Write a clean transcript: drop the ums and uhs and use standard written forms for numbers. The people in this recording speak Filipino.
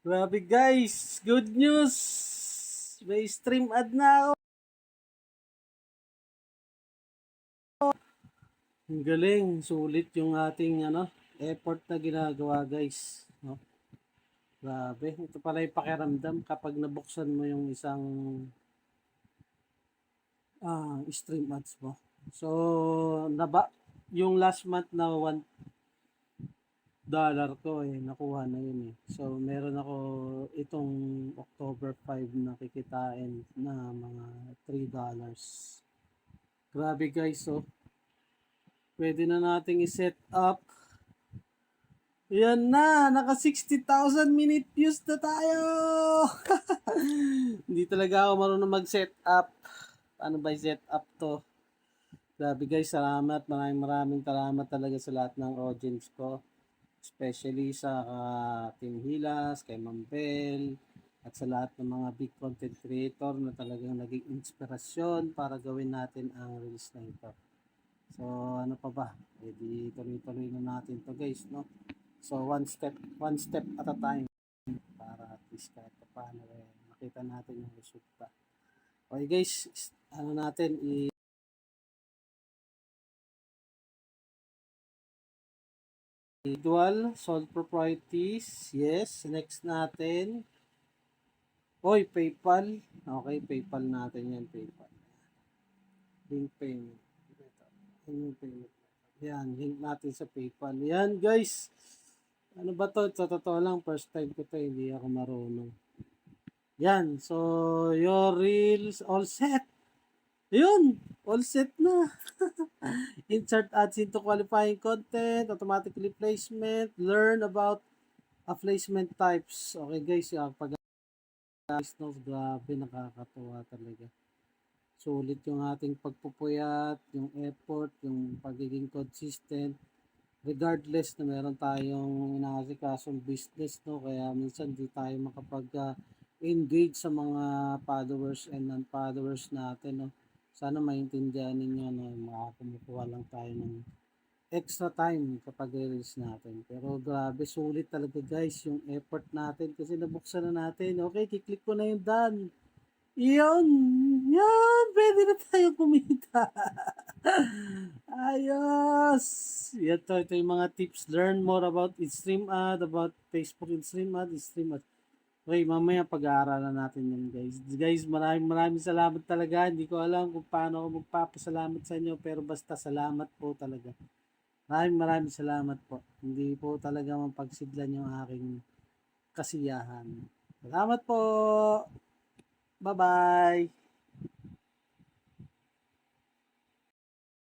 Grabe guys, good news! May stream ad na ako. Ang galing, sulit yung ating effort na ginagawa guys. No? Grabe, ito pala yung pakiramdam kapag nabuksan mo yung isang stream ads mo. So, yung last month na $1 ko nakuha na yun eh. So, meron ako itong October 5 na kikitain na mga $3. Grabe guys, so pwede na nating i-set up. Yan na, naka 60,000 minute views na tayo. Hindi talaga ako marunong mag-set up. Paano ba i-set up to? Grabe guys, salamat. Maraming salamat talaga sa lahat ng audience ko. Especially sa Team Hilas, kay Ma'am Bell, at sa lahat ng mga big content creator na talagang naging inspirasyon para gawin natin ang release na ito. So, ano pa ba? Di tuloy-tuloy na natin to guys, no? So, one step at a time para at least kahit paano makita natin yung resulta. Okay guys, individual, sole properties, yes. Next natin, PayPal. Okay, PayPal natin yan, PayPal. Link payment. Yung payment. Yan, link natin sa PayPal. Yan guys. Ano ba to? Sa totoo lang, first time ko to, hindi ako marunong. Yan, so your reels all set. Yun, all set na. Insert ads into qualifying content, automatically placement, learn about placement types. Okay guys, pag no, grabe, nakakatuwa talaga. Sulit yung ating pagpupuyat, yung effort, yung pagiging consistent. Regardless na meron tayong inaasikasong business, no? Kaya minsan di tayo makapag-engage sa mga followers and non-followers natin, no? Sana maintindihan ninyo na makakumukuha lang tayo ng extra time kapag release natin. Pero grabe, sulit talaga guys yung effort natin kasi nabuksan na natin. Okay, kiklik ko na yung done. Yun! Yan! Pwede na tayo kumita. Ayos! Ito yung mga tips. Learn more about stream ad, about Facebook stream ad, stream ad. Okay, mamaya pag-aaralan natin yan guys. Guys, maraming salamat talaga. Hindi ko alam kung paano ako magpapasalamat sa inyo, pero basta salamat po talaga. Maraming salamat po. Hindi po talaga mapagsidlan yung aking kasiyahan. Salamat po! Bye-bye!